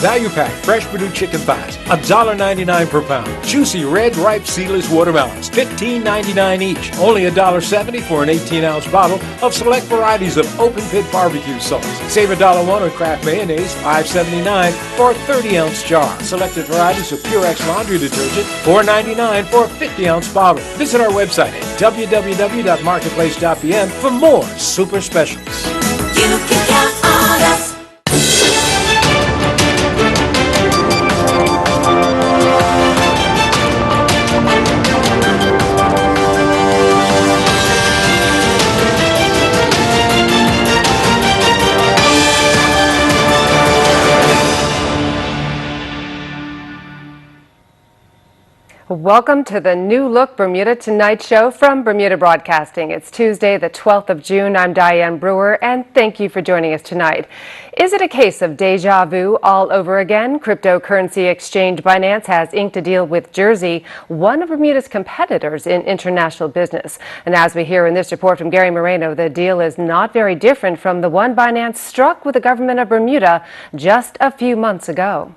Value pack fresh Bermuda chicken thighs, $1.99 per pound. Juicy red, ripe, seedless watermelons, $15.99 each. Only $1.70 for an 18-ounce bottle of select varieties of open pit barbecue sauce. Save $1.01 on Kraft mayonnaise, $5.79 for a 30-ounce jar. Selected varieties of Purex laundry detergent, $4.99 for a 50-ounce bottle. Visit our website at www.marketplace.pm for more super specials. You can count on us. Welcome to the New Look Bermuda Tonight show from Bermuda Broadcasting. It's Tuesday, the 12th of June. I'm Diane Brewer, and thank you for joining us tonight. Is it a case of deja vu all over again? Cryptocurrency exchange Binance has inked a deal with Jersey, one of Bermuda's competitors in international business. And as we hear in this report from Gary Moreno, the deal is not very different from the one Binance struck with the government of Bermuda just a few months ago.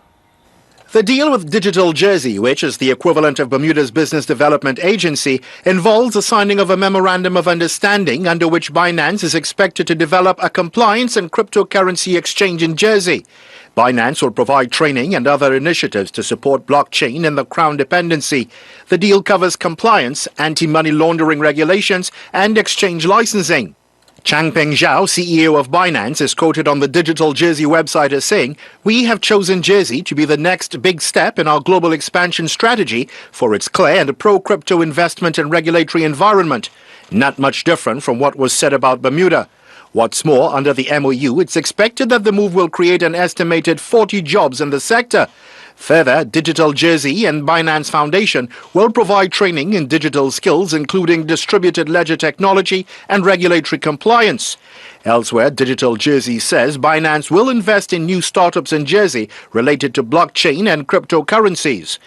The deal with Digital Jersey, which is the equivalent of Bermuda's Business Development Agency, involves the signing of a memorandum of understanding under which Binance is expected to develop a compliance and cryptocurrency exchange in Jersey. Binance will provide training and other initiatives to support blockchain in the Crown dependency. The deal covers compliance, anti-money laundering regulations, and exchange licensing. Changpeng Zhao, CEO of Binance, is quoted on the Digital Jersey website as saying, "We have chosen Jersey to be the next big step in our global expansion strategy for its clear and pro-crypto investment and regulatory environment. Not much different from what was said about Bermuda. What's more, under the MOU, it's expected that the move will create an estimated 40 jobs in the sector. Further, Digital Jersey and Binance Foundation will provide training in digital skills, including distributed ledger technology and regulatory compliance." Elsewhere, Digital Jersey says Binance will invest in new startups in Jersey related to blockchain and cryptocurrencies.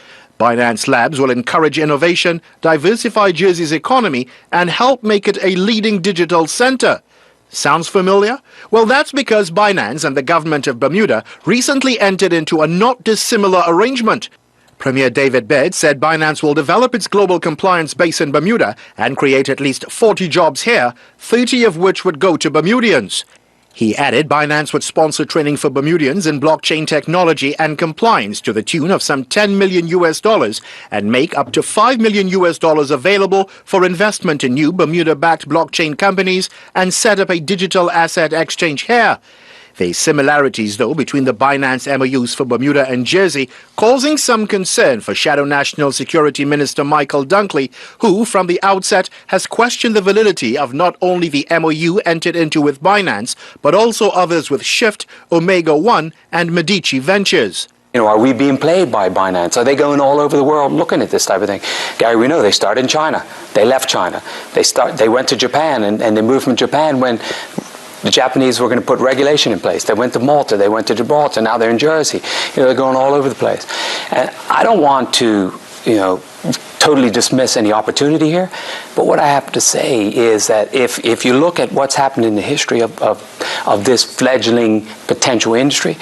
Binance Labs will encourage innovation, diversify Jersey's economy, and help make it a leading digital center. Sounds familiar? Well, that's because Binance and the government of Bermuda recently entered into a not dissimilar arrangement. Premier David Baird said Binance will develop its global compliance base in Bermuda and create at least 40 jobs here, 30 of which would go to Bermudians. He added Binance would sponsor training for Bermudians in blockchain technology and compliance to the tune of some $10 million and make up to $5 million available for investment in new Bermuda-backed blockchain companies and set up a digital asset exchange here. There are similarities, though, between the Binance MOUs for Bermuda and Jersey, causing some concern for Shadow National Security Minister Michael Dunkley, who, from the outset, has questioned the validity of not only the MOU entered into with Binance, but also others with Shift, Omega One, and Medici Ventures. You know, are we being played by Binance? Are they going all over the world looking at this type of thing? Gary, we know they started in China. They left China. They went to Japan, and they moved from Japan when the Japanese were going to put regulation in place. They went to Malta, they went to Gibraltar, now they're in Jersey. You know, they're going all over the place. And I don't want to, totally dismiss any opportunity here, but what I have to say is that if you look at what's happened in the history of this fledgling potential industry,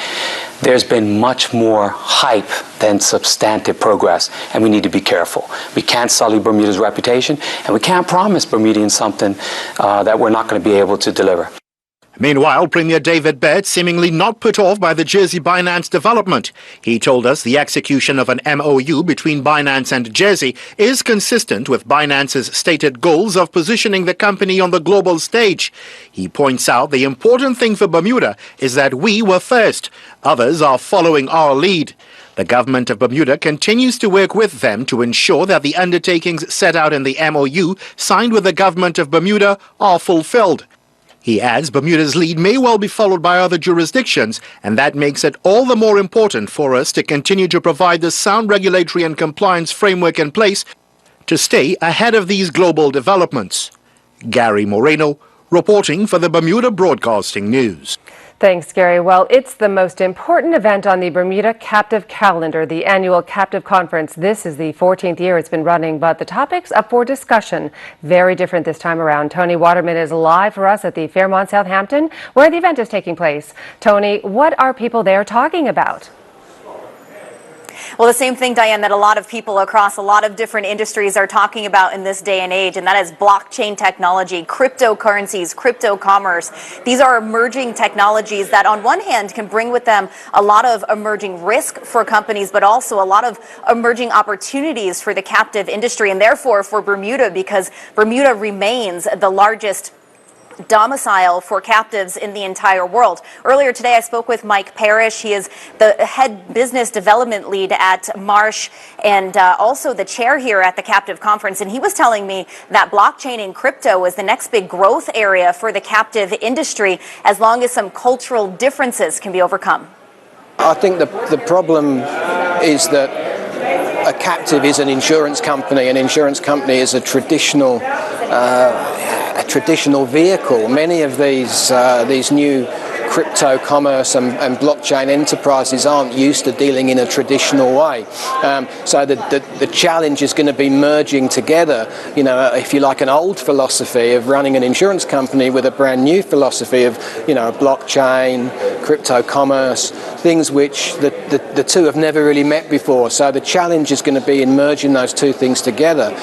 there's been much more hype than substantive progress, and we need to be careful. We can't sully Bermuda's reputation, and we can't promise Bermudians something that we're not going to be able to deliver. Meanwhile, Premier David Baird seemingly not put off by the Jersey Binance development. He told us the execution of an MOU between Binance and Jersey is consistent with Binance's stated goals of positioning the company on the global stage. He points out the important thing for Bermuda is that we were first. Others are following our lead. The government of Bermuda continues to work with them to ensure that the undertakings set out in the MOU signed with the government of Bermuda are fulfilled. He adds Bermuda's lead may well be followed by other jurisdictions, and that makes it all the more important for us to continue to provide the sound regulatory and compliance framework in place to stay ahead of these global developments. Gary Moreno, reporting for the Bermuda Broadcasting News. Thanks, Gary. Well, it's the most important event on the Bermuda Captive Calendar, the annual Captive Conference. This is the 14th year it's been running, but the topic's up for discussion. Very different this time around. Tony Waterman is live for us at the Fairmont Southampton, where the event is taking place. Tony, what are people there talking about? Well, the same thing, Diane, that a lot of people across a lot of different industries are talking about in this day and age, and that is blockchain technology, cryptocurrencies, crypto commerce. These are emerging technologies that on one hand can bring with them a lot of emerging risk for companies, but also a lot of emerging opportunities for the captive industry and therefore for Bermuda, because Bermuda remains the largest domicile for captives in the entire world. Earlier today, I spoke with Mike Parrish. He is the head business development lead at Marsh and also the chair here at the captive conference. And he was telling me that blockchain and crypto is the next big growth area for the captive industry, as long as some cultural differences can be overcome. I think the problem is that a captive is an insurance company. An insurance company is a traditional vehicle. Many of these new crypto commerce and blockchain enterprises aren't used to dealing in a traditional way. So the challenge is going to be merging together, you know, if you like, an old philosophy of running an insurance company with a brand new philosophy of, you know, blockchain, crypto commerce, things which the two have never really met before. So the challenge is going to be in merging those two things together.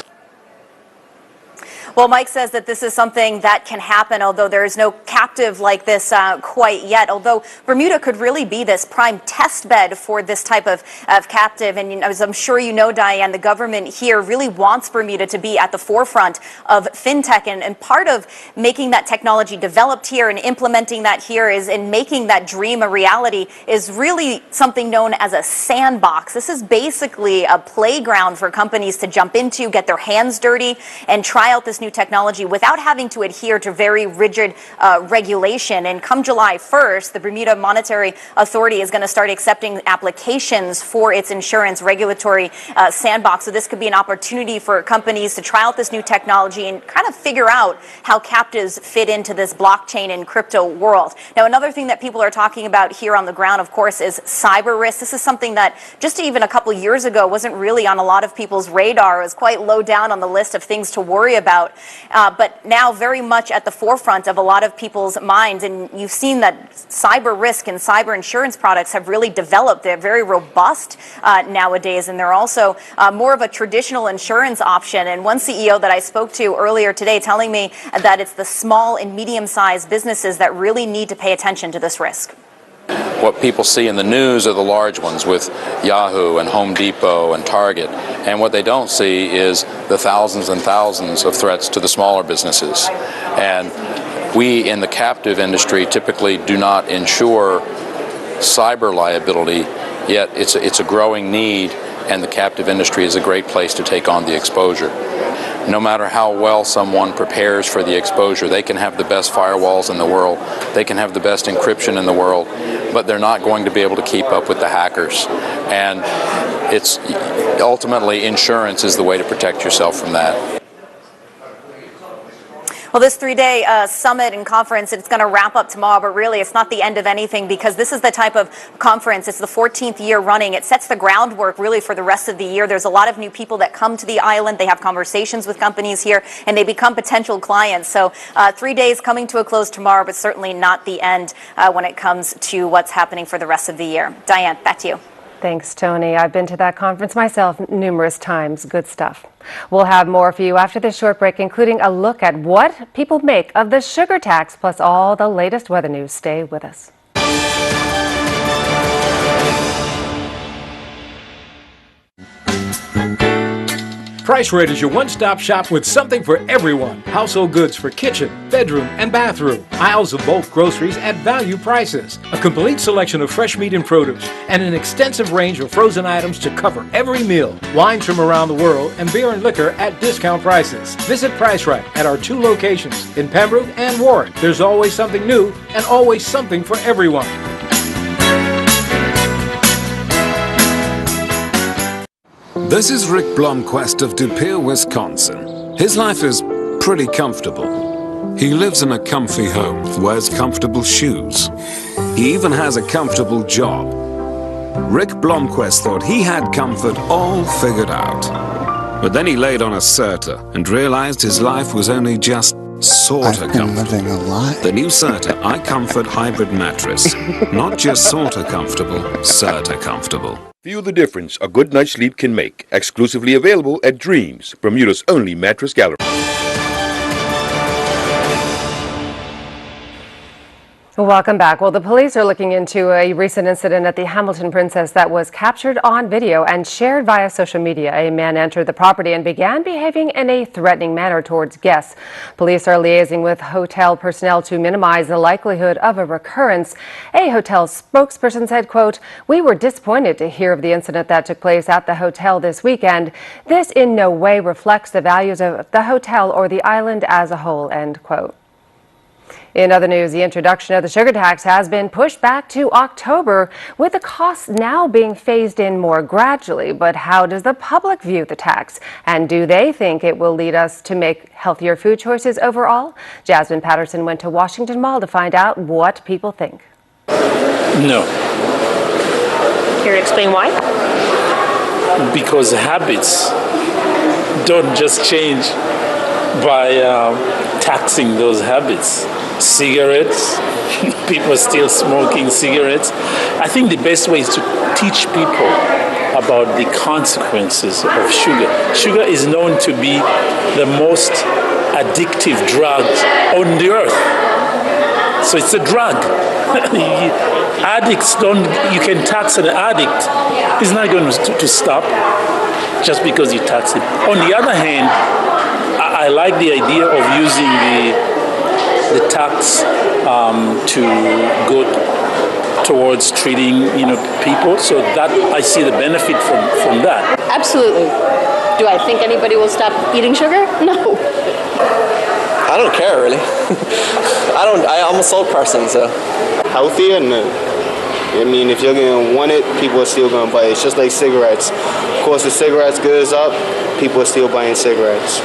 Well, Mike says that this is something that can happen, although there is no captive like this quite yet. Although Bermuda could really be this prime test bed for this type of captive. And as I'm sure you know, Diane, the government here really wants Bermuda to be at the forefront of fintech. And part of making that technology developed here and implementing that here is in making that dream a reality is really something known as a sandbox. This is basically a playground for companies to jump into, get their hands dirty, and try out this new technology without having to adhere to very rigid regulation. And come July 1st, the Bermuda Monetary Authority is going to start accepting applications for its insurance regulatory sandbox. So this could be an opportunity for companies to try out this new technology and kind of figure out how captives fit into this blockchain and crypto world. Now, another thing that people are talking about here on the ground, of course, is cyber risk. This is something that just even a couple years ago wasn't really on a lot of people's radar. It was quite low down on the list of things to worry about. But now very much at the forefront of a lot of people's minds. And you've seen that cyber risk and cyber insurance products have really developed. They're very robust nowadays, and they're also more of a traditional insurance option. And one CEO that I spoke to earlier today telling me that it's the small and medium-sized businesses that really need to pay attention to this risk. What people see in the news are the large ones with Yahoo and Home Depot and Target, and what they don't see is the thousands and thousands of threats to the smaller businesses. And we in the captive industry typically do not insure cyber liability, yet it's a growing need, and the captive industry is a great place to take on the exposure. No matter how well someone prepares for the exposure, they can have the best firewalls in the world, they can have the best encryption in the world, but they're not going to be able to keep up with the hackers. And it's ultimately insurance is the way to protect yourself from that. Well, this three-day summit and conference, it's going to wrap up tomorrow, but really it's not the end of anything, because this is the type of conference, it's the 14th year running. It sets the groundwork really for the rest of the year. There's a lot of new people that come to the island. They have conversations with companies here, and they become potential clients. So 3 days coming to a close tomorrow, but certainly not the end when it comes to what's happening for the rest of the year. Diane, back to you. Thanks, Tony. I've been to that conference myself numerous times. Good stuff. We'll have more for you after this short break, including a look at what people make of the sugar tax, plus all the latest weather news. Stay with us. Price Rate is your one-stop shop with something for everyone. Household goods for kitchen, bedroom, and bathroom. Aisles of bulk groceries at value prices. A complete selection of fresh meat and produce, and an extensive range of frozen items to cover every meal. Wines from around the world, and beer and liquor at discount prices. Visit Price Right at our 2 locations in Pembroke and Warren. There's always something new and always something for everyone. This is Rick Blomquist of De Pere, Wisconsin. His life is pretty comfortable. He lives in a comfy home, wears comfortable shoes. He even has a comfortable job. Rick Blomquist thought he had comfort all figured out. But then he laid on a Serta and realized his life was only just sorta comfortable. The new Serta iComfort Hybrid Mattress. Not just sorta comfortable, Serta comfortable. Feel the difference a good night's sleep can make. Exclusively available at Dreams, Bermuda's only mattress gallery. Welcome back. Well, the police are looking into a recent incident at the Hamilton Princess that was captured on video and shared via social media. A man entered the property and began behaving in a threatening manner towards guests. Police are liaising with hotel personnel to minimize the likelihood of a recurrence. A hotel spokesperson said, quote, "We were disappointed to hear of the incident that took place at the hotel this weekend. This in no way reflects the values of the hotel or the island as a whole," end quote. In other news, the introduction of the sugar tax has been pushed back to October, with the costs now being phased in more gradually. But how does the public view the tax? And do they think it will lead us to make healthier food choices overall? Jasmine Patterson went to Washington Mall to find out what people think. No. Here to explain why? Because habits don't just change by taxing those habits. Cigarettes, people are still smoking cigarettes. I think the best way is to teach people about the consequences of sugar. Sugar is known to be the most addictive drug on the earth. So it's a drug. Addicts don't, you can tax an addict. He's not going to stop just because you tax him. On the other hand, I like the idea of using the tax to go towards treating people, so that I see the benefit from that. Absolutely. Do I think anybody will stop eating sugar? No. I don't care really. I'm a soul person, so. Healthier? No. I mean, if you're gonna want it, people are still gonna buy it. It's just like cigarettes. Of course, the cigarettes goes up, people are still buying cigarettes.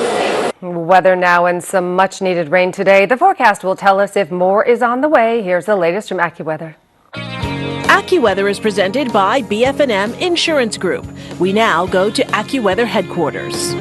Weather now and some much needed rain today. The forecast will tell us if more is on the way. Here's the latest from AccuWeather. AccuWeather is presented by BF&M Insurance Group. We now go to AccuWeather headquarters.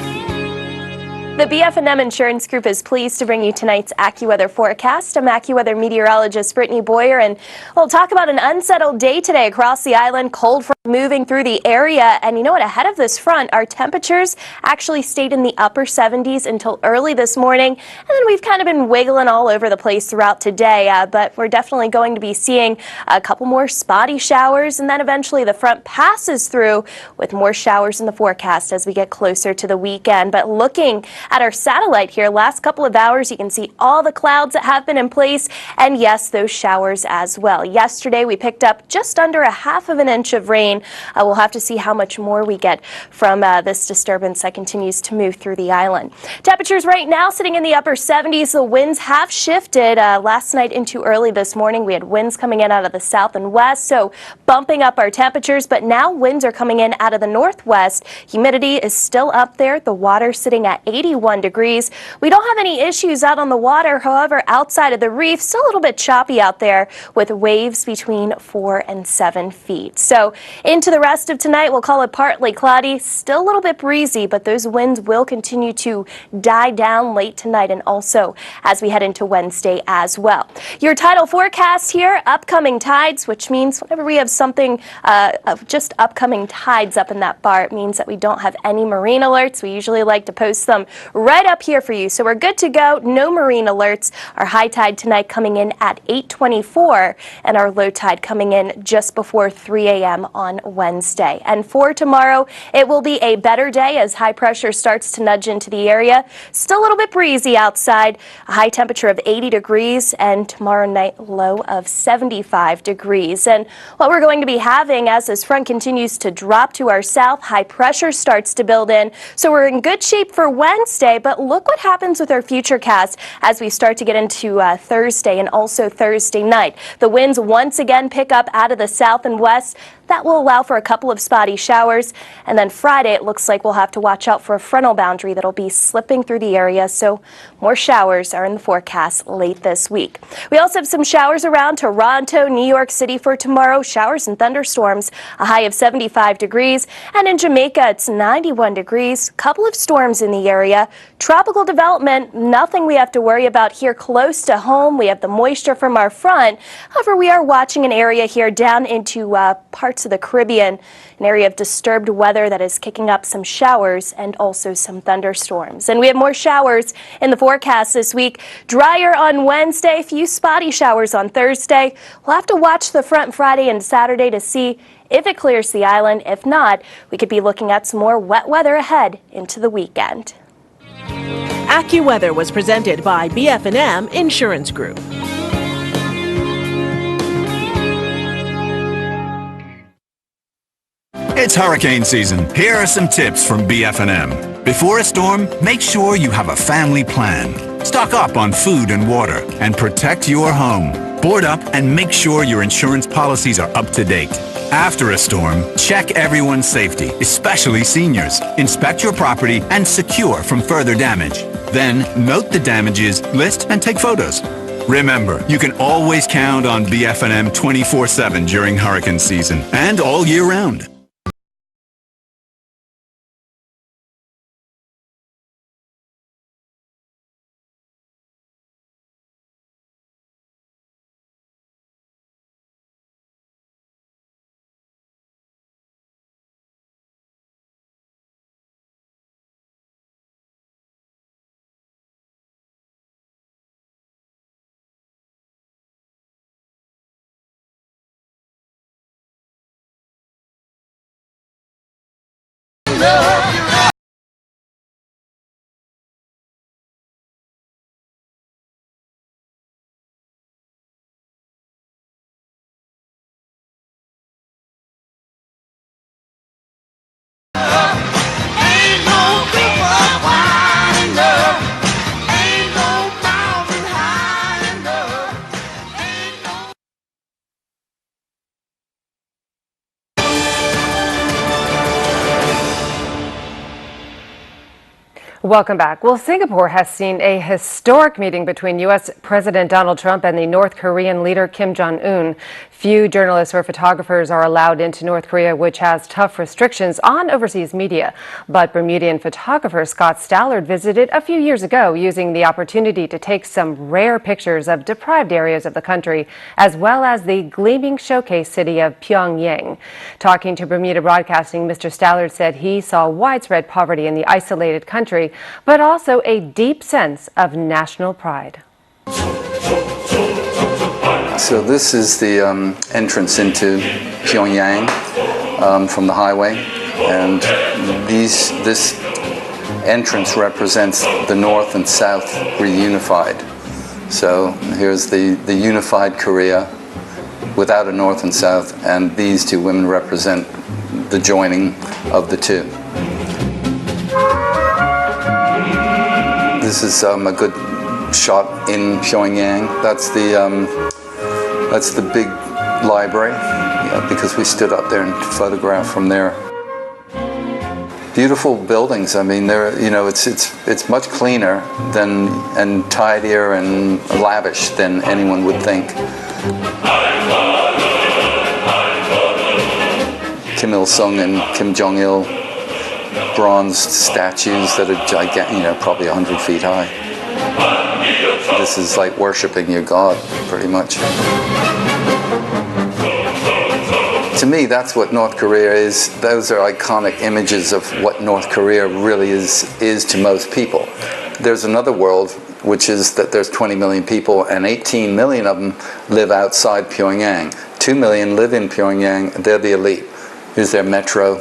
The BF&M Insurance Group is pleased to bring you tonight's AccuWeather forecast. I'm AccuWeather meteorologist Brittany Boyer, and we'll talk about an unsettled day today across the island. Cold front moving through the area, and you know what? Ahead of this front, our temperatures actually stayed in the upper 70s until early this morning, and then we've kind of been wiggling all over the place throughout today. But we're definitely going to be seeing a couple more spotty showers, and then eventually the front passes through with more showers in the forecast as we get closer to the weekend. But looking at our satellite here, last couple of hours, you can see all the clouds that have been in place, and yes, those showers as well. Yesterday, we picked up just under a half of an inch of rain. We'll have to see how much more we get from this disturbance that continues to move through the island. Temperatures right now sitting in the upper 70s. The winds have shifted last night into early this morning. We had winds coming in out of the south and west, so bumping up our temperatures, but now winds are coming in out of the northwest. Humidity is still up there. The water sitting at 81 degrees. We don't have any issues out on the water. However, outside of the reef, still a little bit choppy out there with waves between 4 and 7 feet. So into the rest of tonight, we'll call it partly cloudy, still a little bit breezy, but those winds will continue to die down late tonight and also as we head into Wednesday as well. Your tidal forecast here, upcoming tides, which means whenever we have something of just upcoming tides up in that bar, it means that we don't have any marine alerts. We usually like to post them right up here for you. So we're good to go. No marine alerts. Our high tide tonight coming in at 8:24 and our low tide coming in just before 3 a.m. on Wednesday. And for tomorrow, it will be a better day as high pressure starts to nudge into the area. Still a little bit breezy outside. A high temperature of 80 degrees and tomorrow night low of 75 degrees. And what we're going to be having as this front continues to drop to our south, high pressure starts to build in. So we're in good shape for Wednesday, but look what happens with our future cast as we start to get into Thursday and also Thursday night. The winds once again pick up out of the south and west. That will allow for a couple of spotty showers. And then Friday, it looks like we'll have to watch out for a frontal boundary that'll be slipping through the area. So more showers are in the forecast late this week. We also have some showers around Toronto, New York City for tomorrow. Showers and thunderstorms, a high of 75 degrees. And in Jamaica, it's 91 degrees. Couple of storms in the area. area. Tropical development, nothing we have to worry about here close to home. We have the moisture from our front. However, we are watching an area here down into parts of the Caribbean, an area of disturbed weather that is kicking up some showers and also some thunderstorms. And we have more showers in the forecast this week. Drier on Wednesday, few spotty showers on Thursday. We'll have to watch the front Friday and Saturday to see if it clears the island. If not, we could be looking at some more wet weather ahead into the weekend. AccuWeather was presented by BF&M Insurance Group. It's hurricane season. Here are some tips from BF&M. Before a storm, make sure you have a family plan. Stock up on food and water and protect your home. Board up and make sure your insurance policies are up to date. After a storm, check everyone's safety, especially seniors. Inspect your property and secure from further damage. Then, note the damages, list, and take photos. Remember, you can always count on BF&M 24/7 during hurricane season and all year round. Welcome back. Well, Singapore has seen a historic meeting between U.S. President Donald Trump and the North Korean leader Kim Jong-un. Few journalists or photographers are allowed into North Korea, which has tough restrictions on overseas media. But Bermudian photographer Scott Stallard visited a few years ago, using the opportunity to take some rare pictures of deprived areas of the country, as well as the gleaming showcase city of Pyongyang. Talking to Bermuda Broadcasting, Mr. Stallard said he saw widespread poverty in the isolated country, but also a deep sense of national pride. So this is the entrance into Pyongyang from the highway, and this entrance represents the North and South reunified. So here's the unified Korea without a North and South, and these two women represent the joining of the two. This is a good shot in Pyongyang. That's the big library, because we stood up there and photographed from there. Beautiful buildings. I mean, it's much cleaner and tidier and lavish than anyone would think. Kim Il-sung and Kim Jong-il, bronzed statues that are gigantic, probably 100 feet high. This is like worshiping your God, pretty much. To me, that's what North Korea is. Those are iconic images of what North Korea really is to most people. There's another world, which is that there's 20 million people, and 18 million of them live outside Pyongyang. 2 million live in Pyongyang, and they're the elite. Here's their metro.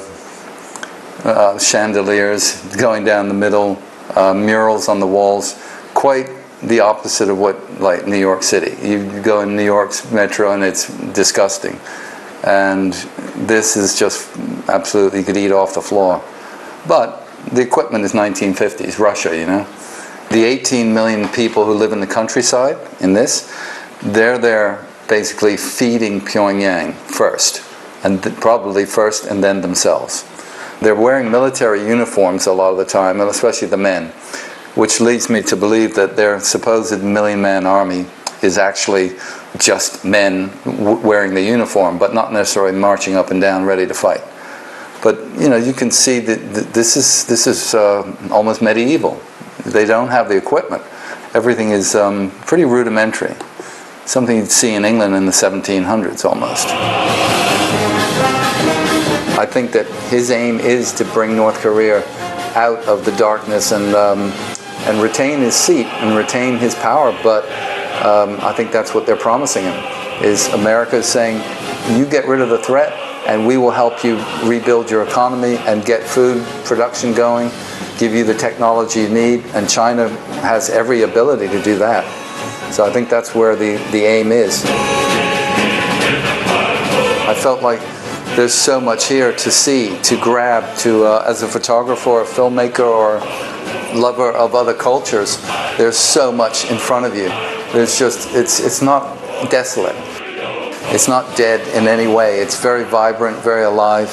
Chandeliers going down the middle, murals on the walls, quite the opposite of what, like New York City. You go in New York's metro and it's disgusting. And this is just absolutely, you could eat off the floor. But the equipment is 1950s, Russia, The 18 million people who live in the countryside, in this, they're there basically feeding Pyongyang first, and probably first and then themselves. They're wearing military uniforms a lot of the time, and especially the men, which leads me to believe that their supposed million-man army is actually just men wearing the uniform, but not necessarily marching up and down ready to fight. But you can see that this is almost medieval. They don't have the equipment. Everything is pretty rudimentary. Something you'd see in England in the 1700s almost. I think that his aim is to bring North Korea out of the darkness and retain his seat and retain his power, but I think that's what they're promising him, is America is saying, you get rid of the threat and we will help you rebuild your economy and get food production going, give you the technology you need, and China has every ability to do that. So I think that's where the aim is. I felt like there's so much here to see, to grab, to as a photographer or a filmmaker or lover of other cultures, there's so much in front of you. There's just, it's not desolate. It's not dead in any way. It's very vibrant, very alive.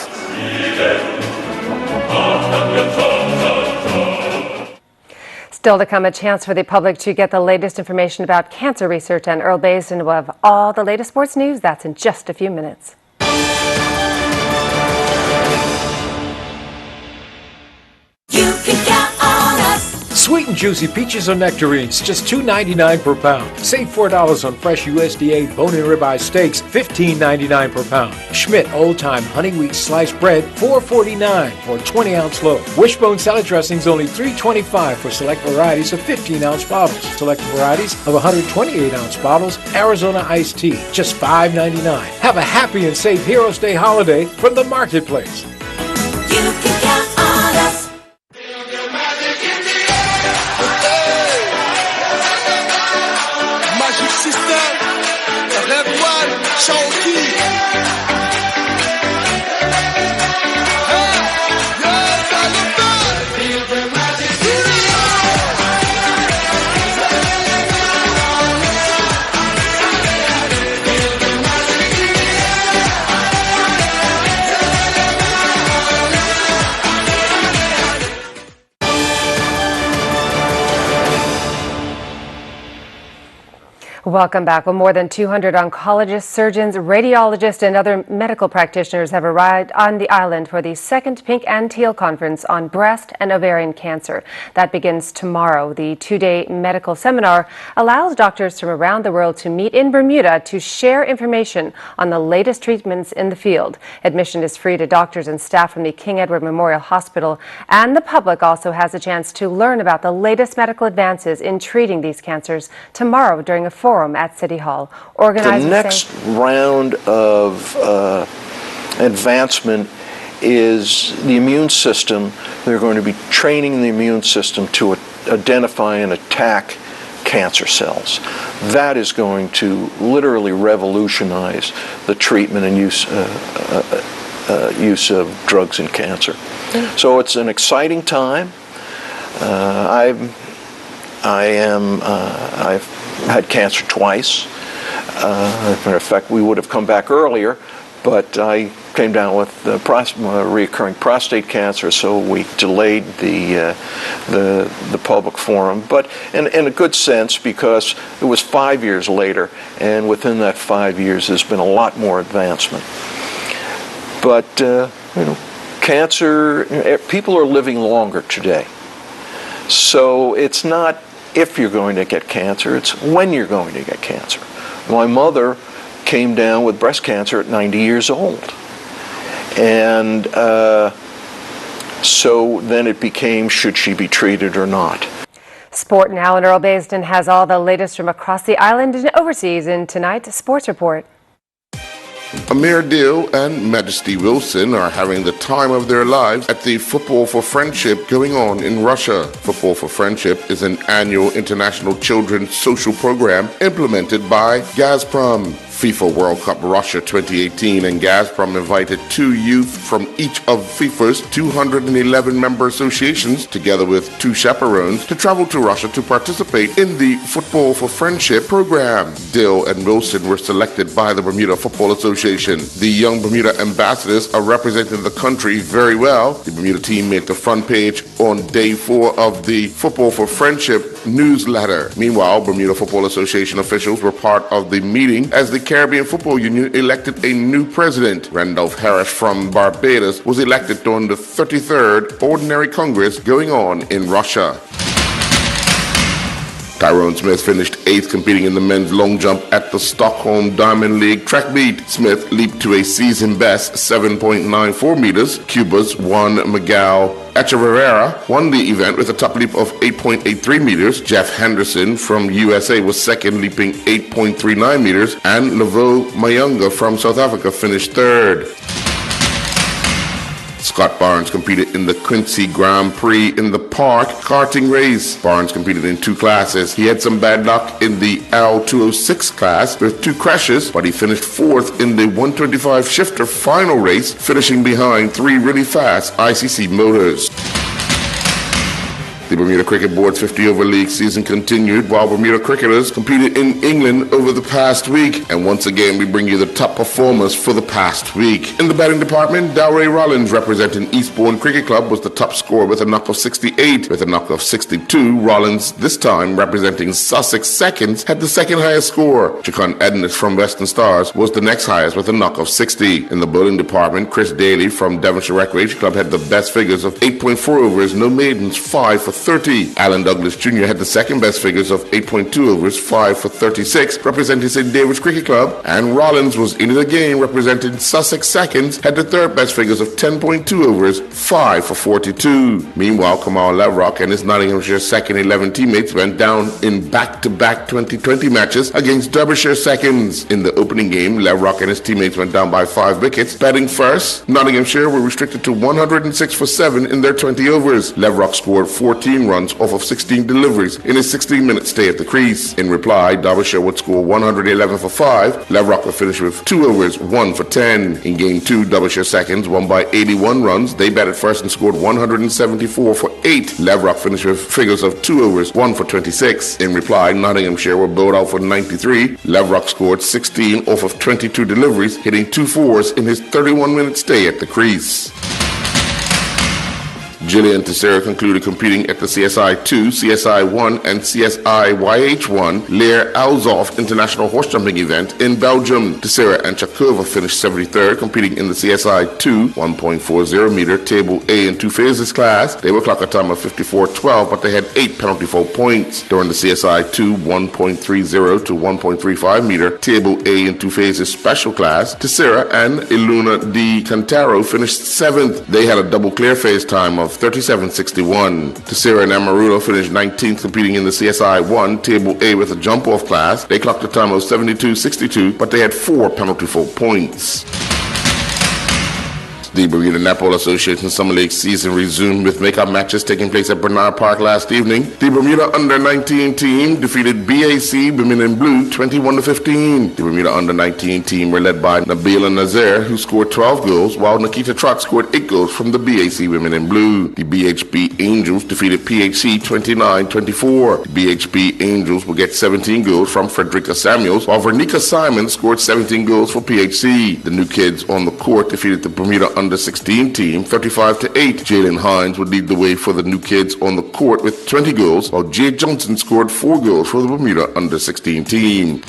Still to come, a chance for the public to get the latest information about cancer research, and Earl Basin will have all the latest sports news. That's in just a few minutes. You can count on us. Sweet and juicy peaches or nectarines, just $2.99 per pound. Save $4 on fresh USDA bone-in ribeye steaks, $15.99 per pound. Schmidt Old Time Honey Wheat Sliced Bread, $4.49 for a 20-ounce loaf. Wishbone salad dressings, only $3.25 for select varieties of 15-ounce bottles. Select varieties of 128-ounce bottles. Arizona iced tea, just $5.99. Have a happy and safe Heroes Day holiday from the marketplace. You can count on us. Magic System, Red One, Shawty. Welcome back. Well, more than 200 oncologists, surgeons, radiologists, and other medical practitioners have arrived on the island for the second Pink and Teal Conference on breast and ovarian cancer. That begins tomorrow. The two-day medical seminar allows doctors from around the world to meet in Bermuda to share information on the latest treatments in the field. Admission is free to doctors and staff from the King Edward Memorial Hospital, and the public also has a chance to learn about the latest medical advances in treating these cancers tomorrow during a forum at City Hall. Organizers the next round of advancement is the immune system. They're going to be training the immune system to identify and attack cancer cells. That is going to literally revolutionize the treatment and use of drugs in cancer. So it's an exciting time. I've had cancer twice. As a matter of fact, we would have come back earlier, but I came down with recurring prostate cancer, so we delayed the public forum. But in a good sense, because it was 5 years later, and within that 5 years, there's been a lot more advancement. But cancer, people are living longer today, so it's not if you're going to get cancer, it's when you're going to get cancer. My mother came down with breast cancer at 90 years old. And so then it became, should she be treated or not? Sport now, and Earl Basin has all the latest from across the island and overseas in tonight's Sports Report. Amir Dill and Majesty Wilson are having the time of their lives at the Football for Friendship going on in Russia. Football for Friendship is an annual international children's social program implemented by Gazprom. FIFA World Cup Russia 2018 and Gazprom invited 2 youth from each of FIFA's 211 member associations, together with 2 chaperones, to travel to Russia to participate in the Football for Friendship program. Dill and Wilson were selected by the Bermuda Football Association. The young Bermuda ambassadors are representing the country very well. The Bermuda team made the front page on day 4 of the Football for Friendship newsletter. Meanwhile, Bermuda Football Association officials were part of the meeting as the Caribbean Football Union elected a new president. Randolph Harris from Barbados was elected during the 33rd Ordinary Congress going on in Russia. Tyrone Smith finished 8th competing in the men's long jump at the Stockholm Diamond League track meet. Smith leaped to a season best 7.94 meters. Cuba's Juan Miguel Echeverria won the event with a top leap of 8.83 meters. Jeff Henderson from USA was second, leaping 8.39 meters, and Lavo Mayunga from South Africa finished third. Scott Barnes competed in the Quincy Grand Prix in the Park karting race. Barnes competed in 2 classes. He had some bad luck in the L206 class with 2 crashes, but he finished 4th in the 125 shifter final race, finishing behind 3 really fast ICC motors. The Bermuda Cricket Board's 50-over league season continued while Bermuda cricketers competed in England over the past week. And once again, we bring you the top performers for the past week. In the batting department, Dalray Rollins, representing Eastbourne Cricket Club, was the top scorer with a knock of 68. With a knock of 62, Rollins, this time representing Sussex Seconds, had the second highest score. Chacon Edness from Western Stars was the next highest with a knock of 60. In the bowling department, Chris Daly from Devonshire Recreation Club had the best figures of 8.4 overs, no maidens, 5 for 30. Alan Douglas Jr. had the second best figures of 8.2 overs, 5 for 36, representing St. David's Cricket Club, and Rollins was in it again, representing Sussex Seconds, had the third best figures of 10.2 overs, 5 for 42. Meanwhile, Kamal Lavrock and his Nottinghamshire second 11 teammates went down in back-to-back 2020 matches against Derbyshire Seconds. In the opening game, Lavrock and his teammates went down by 5 wickets. Batting first, Nottinghamshire were restricted to 106 for 7 in their 20 overs. Lavrock scored 14 runs off of 16 deliveries in his 16-minute stay at the crease. In reply, Derbyshire would score 111 for 5. Lavrock would finish with 2 overs, 1 for 10. In Game 2, Derbyshire Seconds won by 81 runs. They batted first and scored 174 for 8. Lavrock finished with figures of 2 overs, 1 for 26. In reply, Nottinghamshire were bowled out for 93. Lavrock scored 16 off of 22 deliveries, hitting 2 fours in his 31-minute stay at the crease. Gillian Teixeira concluded competing at the CSI 2, CSI 1, and CSI YH1 Leer Alzof International Horse Jumping event in Belgium. Teixeira and Chakova finished 73rd, competing in the CSI 2 1.40 meter table A in 2 phases class. They were clocked a time of 54.12, but they had 8 penalty fault points. During the CSI 2 1.30 to 1.35 meter table A in 2 phases special class, Teixeira and Iluna Di Cantaro finished 7th. They had a double clear phase time of 37.61. Teixeira and Amarulo finished 19th, competing in the CSI 1 Table A with a jump-off class. They clocked a time of 72.62, but they had 4 penalty fault points. The Bermuda Netball Association Summer League season resumed with makeup matches taking place at Bernard Park last evening. The Bermuda Under-19 team defeated BAC Women in Blue 21-15. The Bermuda Under-19 team were led by Nabila Nazaire, who scored 12 goals, while Nikita Trott scored 8 goals from the BAC Women in Blue. The BHP Angels defeated PHC 29-24. The BHP Angels will get 17 goals from Frederica Samuels, while Vernica Simon scored 17 goals for PHC. The new kids on the court defeated the Bermuda Under-16 team 35-8. Jalen Hines would lead the way for the new kids on the court with 20 goals, while Jay Johnson scored 4 goals for the Bermuda Under-16 team.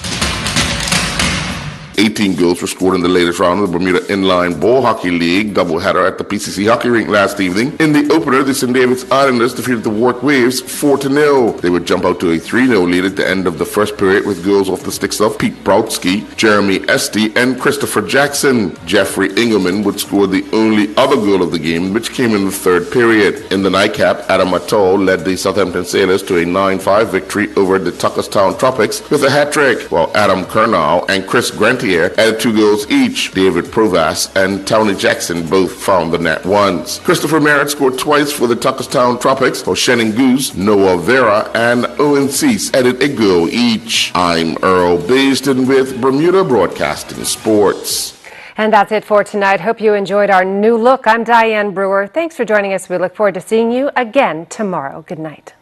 18 goals were scored in the latest round of the Bermuda Inline Ball Hockey League doubleheader at the PCC Hockey Rink last evening. In the opener, the St. David's Islanders defeated the Warwick Waves 4-0. They would jump out to a 3-0 lead at the end of the first period with goals off the sticks of Pete Browski, Jeremy Esty, and Christopher Jackson. Jeffrey Engelman would score the only other goal of the game, which came in the third period. In the nightcap, Adam Atoll led the Southampton Sailors to a 9-5 victory over the Tuckerstown Tropics with a hat-trick, while Adam Kernow and Chris Grantier added 2 goals each. David Provast and Townie Jackson both found the net once. Christopher Merritt scored twice for the Tuckerstown Tropics, while Shannon Goose, Noah Vera, and Owen Cease added a goal each. I'm Earl Basden with Bermuda Broadcasting Sports. And that's it for tonight. Hope you enjoyed our new look. I'm Diane Brewer. Thanks for joining us. We look forward to seeing you again tomorrow. Good night.